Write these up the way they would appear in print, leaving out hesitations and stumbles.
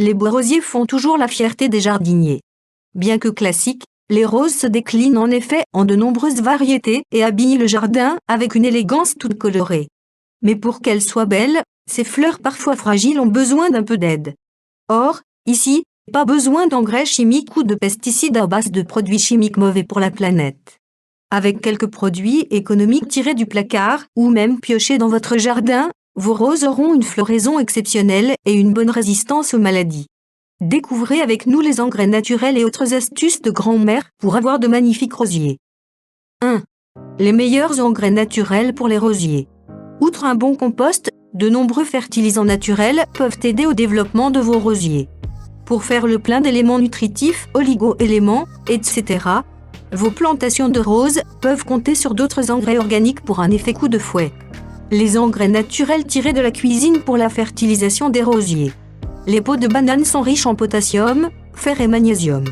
Les bois rosiers font toujours la fierté des jardiniers. Bien que classiques, les roses se déclinent en effet en de nombreuses variétés et habillent le jardin avec une élégance toute colorée. Mais pour qu'elles soient belles, ces fleurs parfois fragiles ont besoin d'un peu d'aide. Or, ici, pas besoin d'engrais chimiques ou de pesticides à base de produits chimiques mauvais pour la planète. Avec quelques produits économiques tirés du placard ou même piochés dans votre jardin, vos roses auront une floraison exceptionnelle et une bonne résistance aux maladies. Découvrez avec nous les engrais naturels et autres astuces de grand-mère pour avoir de magnifiques rosiers. 1. Les meilleurs engrais naturels pour les rosiers. Outre un bon compost, de nombreux fertilisants naturels peuvent aider au développement de vos rosiers. Pour faire le plein d'éléments nutritifs, oligo-éléments, etc., vos plantations de roses peuvent compter sur d'autres engrais organiques pour un effet coup de fouet. Les engrais naturels tirés de la cuisine pour la fertilisation des rosiers. Les peaux de banane sont riches en potassium, fer et magnésium.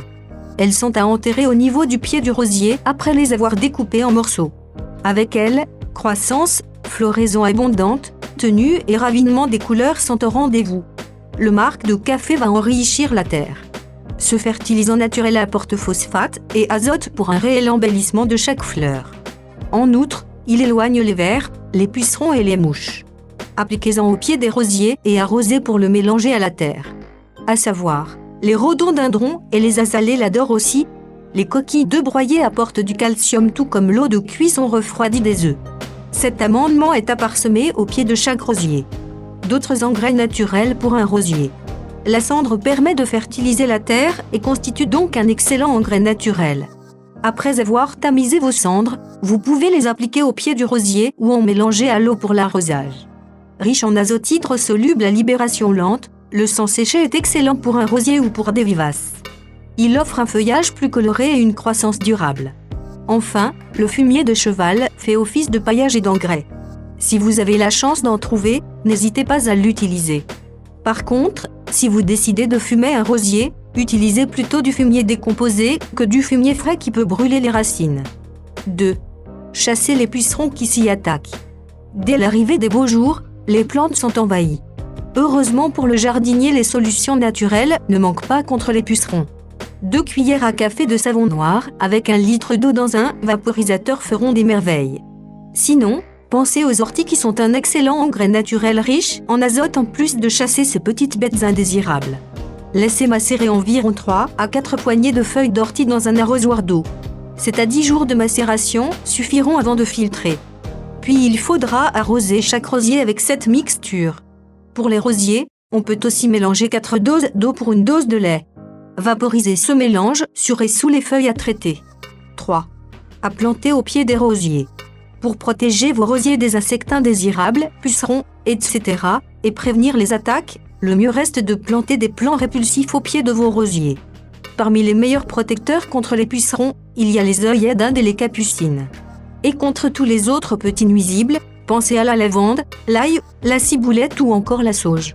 Elles sont à enterrer au niveau du pied du rosier après les avoir découpés en morceaux. Avec elles, croissance, floraison abondante, tenue et ravinement des couleurs sont au rendez-vous. Le marc de café va enrichir la terre. Ce fertilisant naturel apporte phosphate et azote pour un réel embellissement de chaque fleur. En outre, il éloigne les vers, les pucerons et les mouches. Appliquez-en au pied des rosiers et arrosez pour le mélanger à la terre. À savoir, les rhododendrons et les azalées l'adorent aussi. Les coquilles d'œufs broyées apportent du calcium tout comme l'eau de cuisson refroidit des œufs. Cet amendement est à parsemer au pied de chaque rosier. D'autres engrais naturels pour un rosier. La cendre permet de fertiliser la terre et constitue donc un excellent engrais naturel. Après avoir tamisé vos cendres, vous pouvez les appliquer au pied du rosier ou en mélanger à l'eau pour l'arrosage. Riche en azote hydrosoluble à libération lente, le sang séché est excellent pour un rosier ou pour des vivaces. Il offre un feuillage plus coloré et une croissance durable. Enfin, le fumier de cheval fait office de paillage et d'engrais. Si vous avez la chance d'en trouver, n'hésitez pas à l'utiliser. Par contre, si vous décidez de fumer un rosier, utilisez plutôt du fumier décomposé que du fumier frais qui peut brûler les racines. 2. Chassez les pucerons qui s'y attaquent. Dès l'arrivée des beaux jours, les plantes sont envahies. Heureusement pour le jardinier, les solutions naturelles ne manquent pas contre les pucerons. 2 cuillères à café de savon noir avec 1 litre d'eau dans un vaporisateur feront des merveilles. Sinon, pensez aux orties qui sont un excellent engrais naturel riche en azote en plus de chasser ces petites bêtes indésirables. Laissez macérer environ 3 à 4 poignées de feuilles d'ortie dans un arrosoir d'eau. C'est à 10 jours de macération suffiront avant de filtrer. Puis il faudra arroser chaque rosier avec cette mixture. Pour les rosiers, on peut aussi mélanger 4 doses d'eau pour une dose de lait. Vaporisez ce mélange sur et sous les feuilles à traiter. 3. À planter au pied des rosiers. Pour protéger vos rosiers des insectes indésirables, pucerons, etc., et prévenir les attaques, le mieux reste de planter des plants répulsifs au pied de vos rosiers. Parmi les meilleurs protecteurs contre les pucerons, il y a les œillets d'Inde et les capucines. Et contre tous les autres petits nuisibles, pensez à la lavande, l'ail, la ciboulette ou encore la sauge.